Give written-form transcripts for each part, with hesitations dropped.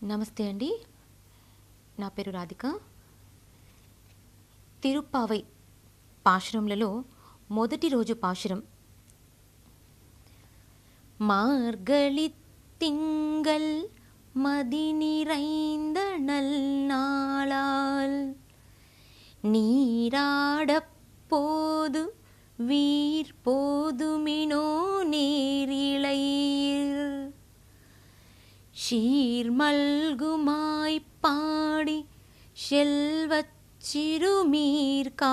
నమస్తే అండి. నా పేరు రాధిక. తిరుప్పావై పాశురంలలో మొదటి రోజు పాశురం. மார்கழித் திங்கள் மதி நிறைந்த நல்நாளால் நீராடப் போது வீர் போதுமினோ நேரிழையீர் ஷீர்மல்குமாய்ப் பாடி செல்வச் சிறுமீர்காள்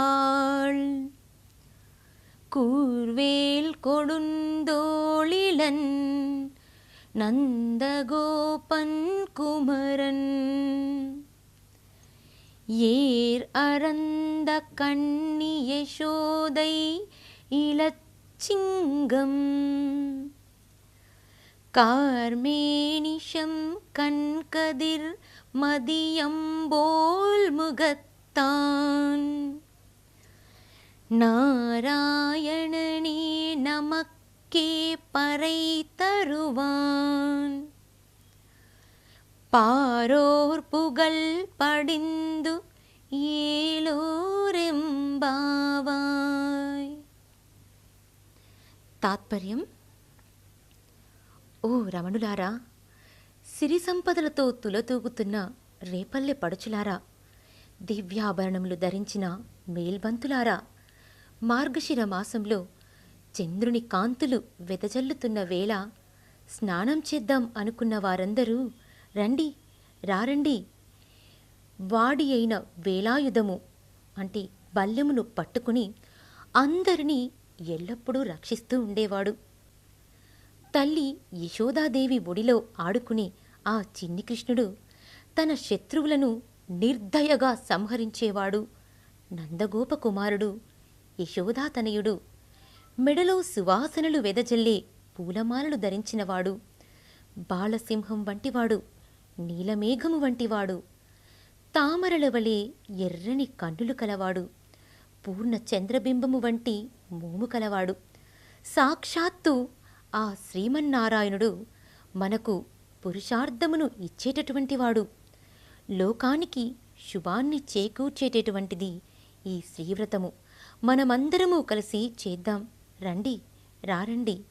கூர்வேல் கொடுந்தோளிலன் நந்தகோபன் குமரன் ஏர் அறந்த கண்ணி யசோதை இளச்சிங்கம் கார்மேனிஷம் கண்கதிர் மதியம்போல் முகத்தான் நாராயணனே நமக்கே பறை தருவான் பாரோர் புகழ் படிந்து ఏలోరెంబావాయ్. తాత్పర్యం: ఓ రమణులారా, సిరి సంపదలతో తులతూగుతున్న రేపల్లె పడుచులారా, దివ్యాభరణములు ధరించిన మేల్బంతులారా, మార్గశిర మాసంలో చంద్రుని కాంతులు వెదజల్లుతున్న వేళ స్నానం చేద్దాం అనుకున్న వారందరూ రండి, రారండి. వాడి అయిన వేలాయుధము అంటే బల్లెమును పట్టుకుని అందరినీ ఎల్లప్పుడూ రక్షిస్తూ ఉండేవాడు. తల్లి యశోదాదేవి ఒడిలో ఆడుకుని ఆ చిన్ని కృష్ణుడు తన శత్రువులను నిర్దయగా సంహరించేవాడు. నందగోపకుమారుడు, యశోదాతనయుడు, మెడలో సువాసనలు వెదజల్లే పూలమాలలు ధరించినవాడు, బాలసింహం వంటివాడు, నీలమేఘము వంటివాడు, తామరల వలె ఎర్రని కన్నులు కలవాడు, పూర్ణ చంద్రబింబము వంటి మోము కలవాడు, సాక్షాత్తు ఆ శ్రీమన్నారాయణుడు మనకు పురుషార్థమును ఇచ్చేటటువంటివాడు. లోకానికి శుభాన్ని చేకూర్చేటటువంటిది ఈ శ్రీవ్రతము. మనమందరము కలిసి చేద్దాం. రండి, రారండి.